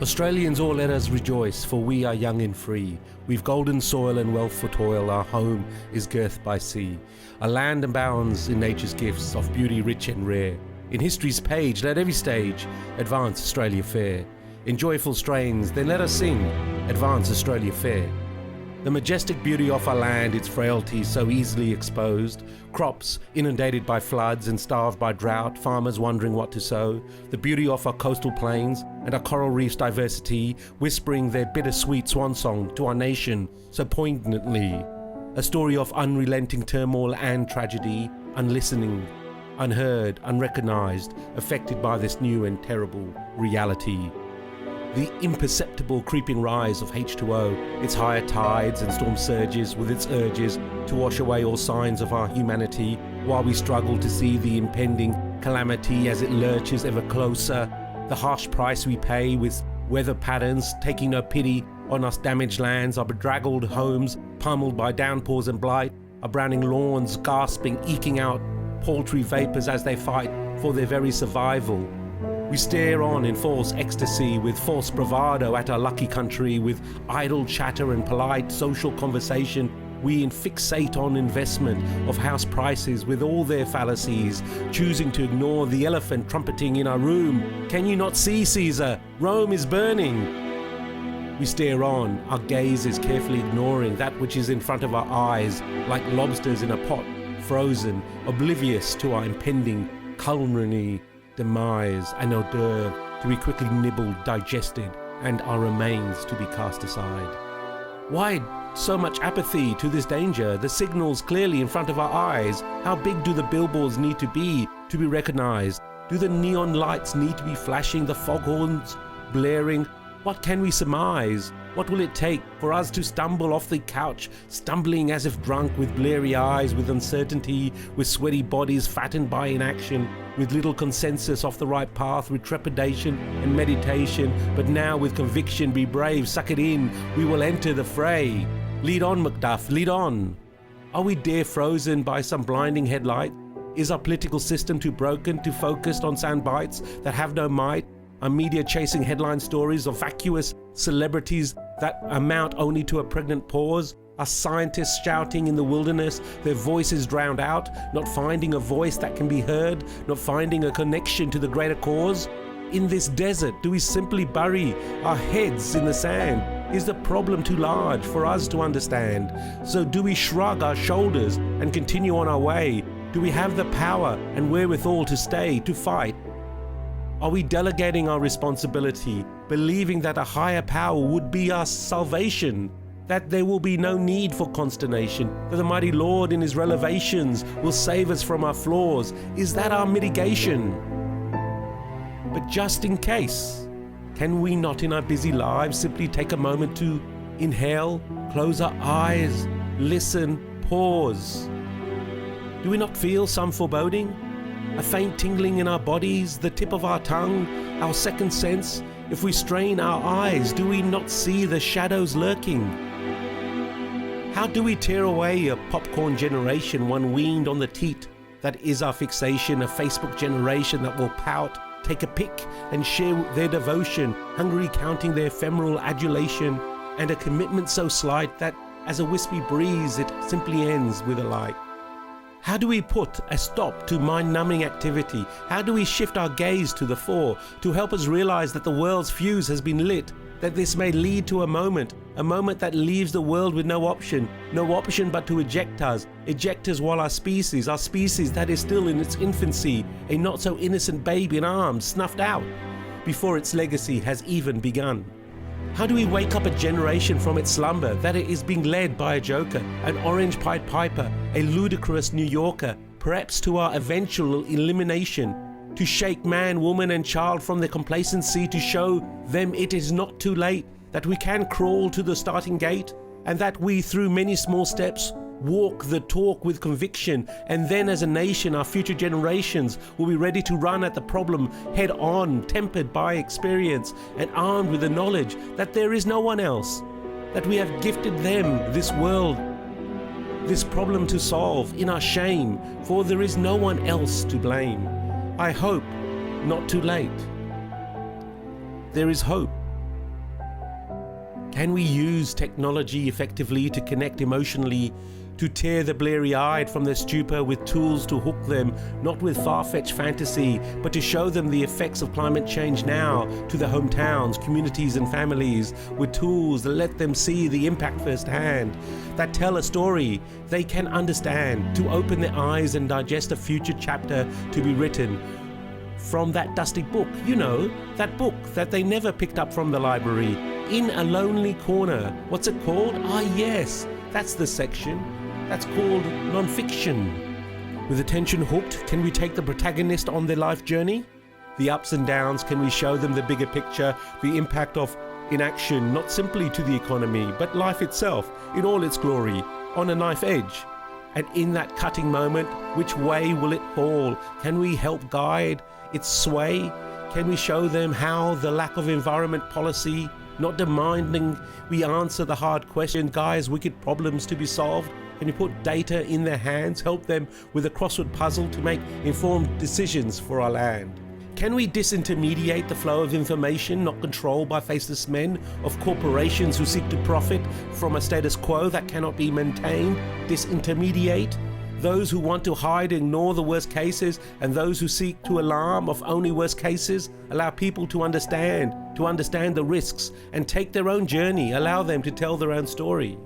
Australians, all let us rejoice, for we are young and free. We've golden soil and wealth for toil, our home is girthed by sea. A land abounds in nature's gifts, of beauty rich and rare. In history's page, let every stage advance Australia fair. In joyful strains, then let us sing, advance Australia fair. The majestic beauty of our land, its frailty so easily exposed, crops inundated by floods and starved by drought, farmers wondering what to sow, the beauty of our coastal plains and our coral reefs' diversity, whispering their bittersweet swan song to our nation so poignantly, a story of unrelenting turmoil and tragedy, unlistening, unheard, unrecognized, affected by this new and terrible reality. The imperceptible creeping rise of H2O, its higher tides and storm surges with its urges to wash away all signs of our humanity, while we struggle to see the impending calamity as it lurches ever closer, the harsh price we pay with weather patterns taking no pity on us damaged lands, our bedraggled homes pummeled by downpours and blight, our browning lawns gasping, eking out paltry vapors as they fight for their very survival. We stare on in false ecstasy, with false bravado at our lucky country, with idle chatter and polite social conversation. We fixate on investment of house prices with all their fallacies, choosing to ignore the elephant trumpeting in our room. Can you not see, Caesar? Rome is burning. We stare on, our gaze is carefully ignoring that which is in front of our eyes, like lobsters in a pot, frozen, oblivious to our impending culinary demise, an hors d'oeuvre to be quickly nibbled, digested, and our remains to be cast aside. Why so much apathy to this danger? The signals clearly in front of our eyes. How big do the billboards need to be recognized? Do the neon lights need to be flashing, the foghorns blaring? What can we surmise? What will it take for us to stumble off the couch, stumbling as if drunk, with bleary eyes, with uncertainty, with sweaty bodies fattened by inaction, with little consensus of the right path, with trepidation and meditation, but now with conviction? Be brave, suck it in, we will enter the fray. Lead on, Macduff, lead on. Are we dare frozen by some blinding headlight? Is our political system too broken, too focused on sound bites that have no might? Are media chasing headline stories of vacuous celebrities that amount only to a pregnant pause? Are scientists shouting in the wilderness, their voices drowned out, not finding a voice that can be heard, not finding a connection to the greater cause? In this desert, do we simply bury our heads in the sand? Is the problem too large for us to understand? So do we shrug our shoulders and continue on our way? Do we have the power and wherewithal to stay, to fight? Are we delegating our responsibility, believing that a higher power would be our salvation, that there will be no need for consternation, that the mighty Lord in his revelations will save us from our flaws? Is that our mitigation? But just in case, can we not in our busy lives simply take a moment to inhale, close our eyes, listen, pause? Do we not feel some foreboding? A faint tingling in our bodies, the tip of our tongue, our second sense? If we strain our eyes, do we not see the shadows lurking? How do we tear away a popcorn generation, one weaned on the teat that is our fixation, a Facebook generation that will pout, take a pic and share their devotion, hungry counting their ephemeral adulation, and a commitment so slight that as a wispy breeze it simply ends with a light? How do we put a stop to mind-numbing activity? How do we shift our gaze to the fore to help us realize that the world's fuse has been lit, that this may lead to a moment that leaves the world with no option but to eject us while our species that is still in its infancy, a not so innocent babe in arms, snuffed out before its legacy has even begun? How do we wake up a generation from its slumber, that it is being led by a joker, an orange-pied piper, a ludicrous New Yorker, perhaps to our eventual elimination, to shake man, woman and child from their complacency, to show them it is not too late, that we can crawl to the starting gate, and that we, through many small steps, walk the talk with conviction, and then as a nation our future generations will be ready to run at the problem head on, tempered by experience and armed with the knowledge that there is no one else, that we have gifted them this world, this problem to solve in our shame, for there is no one else to blame. I hope not too late. There is hope Can we use technology effectively to connect emotionally, to tear the bleary-eyed from their stupor with tools to hook them, not with far-fetched fantasy, but to show them the effects of climate change now to their hometowns, communities and families, with tools that let them see the impact firsthand, that tell a story they can understand, to open their eyes and digest a future chapter to be written from that dusty book, that book that they never picked up from the library, in a lonely corner. What's it called? Ah, yes, that's the section. That's called non-fiction. With attention hooked, can we take the protagonist on their life journey? The ups and downs, can we show them the bigger picture, the impact of inaction, not simply to the economy, but life itself, in all its glory, on a knife edge? And in that cutting moment, which way will it fall? Can we help guide its sway? Can we show them how the lack of environment policy, not demanding we answer the hard question, guys, wicked problems to be solved? Can you put data in their hands, help them with a crossword puzzle to make informed decisions for our land? Can we disintermediate the flow of information not controlled by faceless men, of corporations who seek to profit from a status quo that cannot be maintained? Disintermediate those who want to hide and ignore the worst cases, and those who seek to alarm of only worst cases? Allow people to understand the risks and take their own journey, allow them to tell their own story.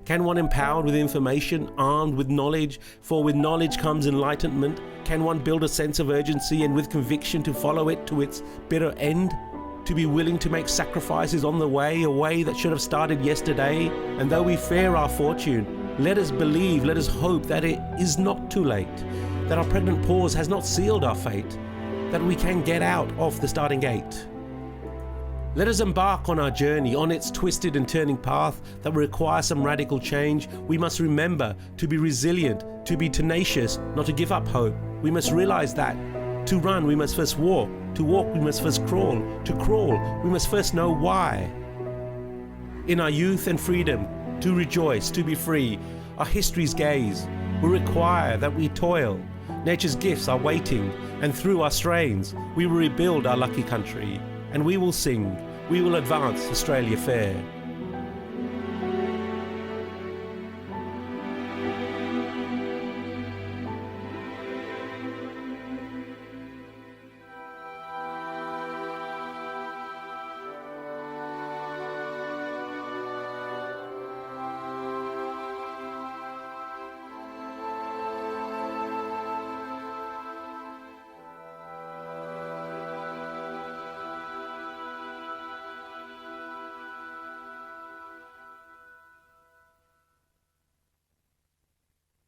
Can one empowered with information, armed with knowledge, for with knowledge comes enlightenment, can one build a sense of urgency and with conviction to follow it to its bitter end? To be willing to make sacrifices on the way, a way that should have started yesterday? And though we fear our fortune, let us believe, let us hope that it is not too late, that our pregnant pause has not sealed our fate, that we can get out of the starting gate. Let us embark on our journey, on its twisted and turning path that will require some radical change. We must remember to be resilient, to be tenacious, not to give up hope. We must realize that to run, we must first walk. To walk, we must first crawl. To crawl, we must first know why. In our youth and freedom, to rejoice, to be free, our history's gaze will require that we toil. Nature's gifts are waiting, and through our strains, we will rebuild our lucky country. And we will sing, we will advance Australia fair.